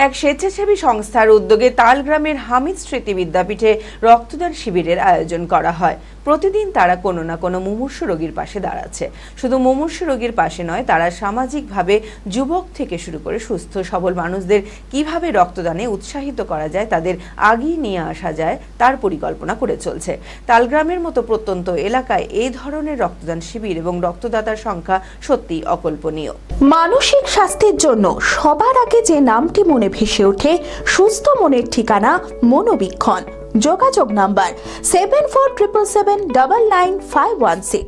এক স্বেচ্ছাসেবী সংস্থার উদ্যোগে তালগ্রামের হামিদ স্মৃতি বিদ্যাপীঠে রক্তদান শিবিরের আয়োজন করা হয়। প্রতিদিন তারা কোনো না কোনো মুমূর্ষু রোগীর পাশে দাঁড়াচ্ছে। শুধু মুমূর্ষু রোগীর পাশে নয়, তারা সামাজিকভাবে যুবক থেকে শুরু করে সুস্থ সবল মানুষদের কিভাবে রক্তদানে উৎসাহিত করা যায়, তাদের আগিয়ে নিয়ে আসা যায়, তার পরিকল্পনা করে চলছে। তালগ্রামের মতো প্রত্যন্ত এলাকায় এই ধরনের রক্তদান শিবির এবং রক্তদাতার সংখ্যা সত্যি অকল্পনীয়। মানসিক স্বাস্থ্যের জন্য সবার আগে যে নামটি মনে ভেসে ওঠে, সুস্থ মনের ঠিকানা মনোবীক্ষণ। যোগাযোগ নাম্বার 7477799516।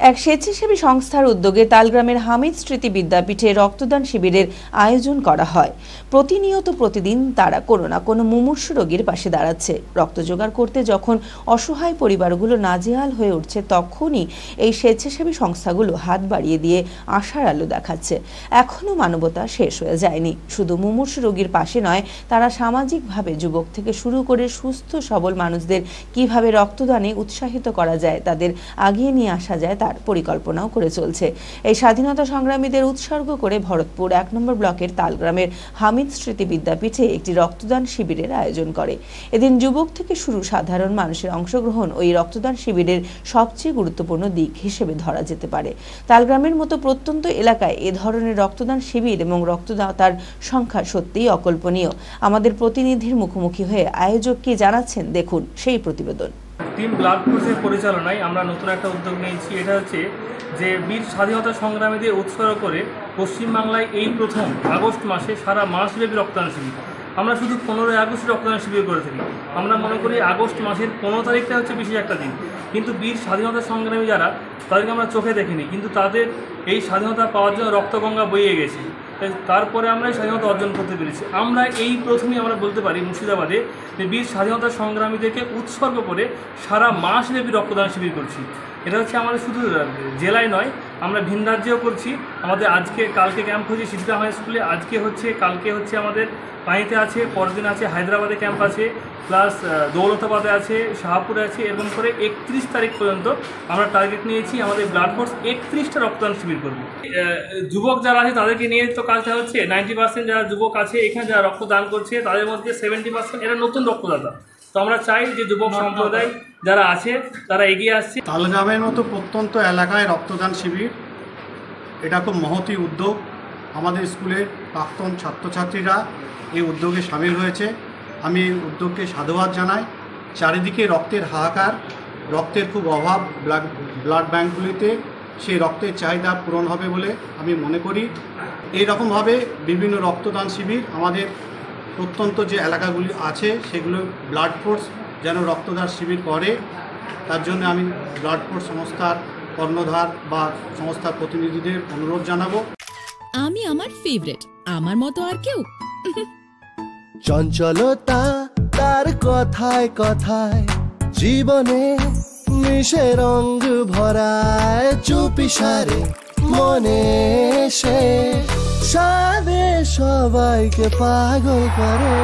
এক স্বেচ্ছাসেবী সংস্থার উদ্যোগে তালগ্রামের হামিদ স্মৃতি বিদ্যাপীঠে রক্তদান শিবিরের আয়োজন করা হয়। প্রতিদিন তারা কোনো না কোনো মুমূর্ষু রোগীর পাশে দাঁড়াচ্ছে। রক্ত জোগাড় করতে যখন অসহায় পরিবারগুলো নাজেহাল হয়ে উঠছে, তখনই এই স্বেচ্ছাসেবী সংস্থাগুলো হাত বাড়িয়ে দিয়ে আশার আলো দেখাচ্ছে। এখনও মানবতা শেষ হয়ে যায়নি। শুধু মুমূর্ষু রোগীর পাশে নয়, তারা সামাজিকভাবে যুবক থেকে শুরু করে সুস্থ সবল মানুষদের কিভাবে রক্তদানে উৎসাহিত করা যায়, তাদের আগিয়ে নিয়ে আসা যায়, তার পরিকল্পনাও করে চলছে। এই স্বাধীনতা সংগ্রামীদের উৎসর্গ করে ভরতপুর ১ নম্বর ব্লকের তালগ্রামের হামিদ স্মৃতি বিদ্যাপীঠে একটি রক্তদান শিবিরের আয়োজন করে। এদিন যুবক থেকে শুরু সাধারণ মানুষের অংশগ্রহণ ওই রক্তদান শিবিরের সবচেয়ে গুরুত্বপূর্ণ দিক হিসেবে ধরা যেতে পারে। তালগ্রামের মতো প্রত্যন্ত এলাকায় এ ধরনের রক্তদান শিবির এবং রক্তদাতার সংখ্যা সত্যিই অকল্পনীয়। আমাদের প্রতিনিধির মুখোমুখি হয়ে আয়োজক কি জানাচ্ছেন, দেখুন সেই প্রতিবেদন। টিম ব্লাড ফোর্সের পরিচালনায় আমরা নতুন একটা উদ্যোগ নিয়েছি। এটা হচ্ছে যে বীর স্বাধীনতা সংগ্রামীদের উৎসর্গ করে পশ্চিমবাংলায় এই প্রথম আগস্ট মাসে সারা মাসব্যাপী রক্তদান শিবির। আমরা শুধু 15ই আগস্ট রক্তদান শিবির করে থাকি। আমরা মনে করি আগস্ট মাসের 15 তারিখটা হচ্ছে বিশেষ একটা দিন, কিন্তু বীর স্বাধীনতা সংগ্রামী যারা, তাদেরকে আমরা চোখে দেখিনি, কিন্তু তাদের এই স্বাধীনতা পাওয়ার জন্য রক্তগঙ্গা বইয়ে গেছে। তারপরে আমরা এই স্বাধীনতা অর্জন করতে পেরেছি। আমরা এই প্রথমেই আমরা বলতে পারি মুর্শিদাবাদে যে বীর স্বাধীনতা সংগ্রামীদেরকে উৎসর্গ করে সারা মাসব্যাপী রক্তদান শিবির করছি। এটা হচ্ছে আমাদের শুধু জেলায় নয়, আমরা ভিন রাজ্যেও করছি। আমাদের কালকে ক্যাম্প হচ্ছে সিদ্ধিরাম হাই স্কুলে, কালকে হচ্ছে আমাদের পানিতে আছে, পরের দিন আছে হায়দ্রাবাদে ক্যাম্প আছে, প্লাস দৌলতাবাদে আছে, শাহপুরে আছে। এরকম করে 31 তারিখ পর্যন্ত আমরা টার্গেট নিয়েছি। আমাদের ব্লাড ফোর্স 31টা রক্তদান শিবির করবে। যুবক যারা আছে তাদেরকে নিয়ে তো কাজটা হচ্ছে। 90% যারা যুবক আছে এখানে যারা রক্তদান করছে, তাদের মধ্যে 70% এরা নতুন রক্তদাতা। তো আমরা চাই যে যুবক সম্প্রদায় যারা আছে তারা এগিয়ে আসছে। তালগ্রামের মতো প্রত্যন্ত এলাকায় রক্তদান শিবির, এটা খুব মহতী উদ্যোগ। আমাদের স্কুলের প্রাক্তন ছাত্রছাত্রীরা এই উদ্যোগে সামিল হয়েছে। আমি এই উদ্যোগকে সাধুবাদ জানাই। চারিদিকে রক্তের হাহাকার, রক্তের খুব অভাব ব্লাড ব্যাঙ্কগুলিতে। সেই রক্তের চাহিদা পূরণ হবে বলে আমি মনে করি। এই রকমভাবে বিভিন্ন রক্তদান শিবির আমাদের প্রত্যন্ত যে এলাকাগুলি আছে সেগুলো ব্লাড ফোর্স যেন রক্তদান শিবির করে, তার জন্য আমি ব্লাড ফোর্স সংস্থার কর্ণধার বা সংস্থার প্রতিনিধিদের অনুরোধ জানাবো। আমি আমার ফেভারিট, আমার মতো আর কেউ। চঞ্চলতা তার কথায় কথায় জীবনে মিশে রঙ ভরায়, চুপি সারে মনে সে সাদে সবাইকে পাগল করে।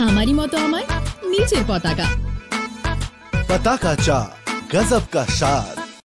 আমারই মতো আমার নিচের পতাকা। পতাকা চা গজব কা স্বাদ।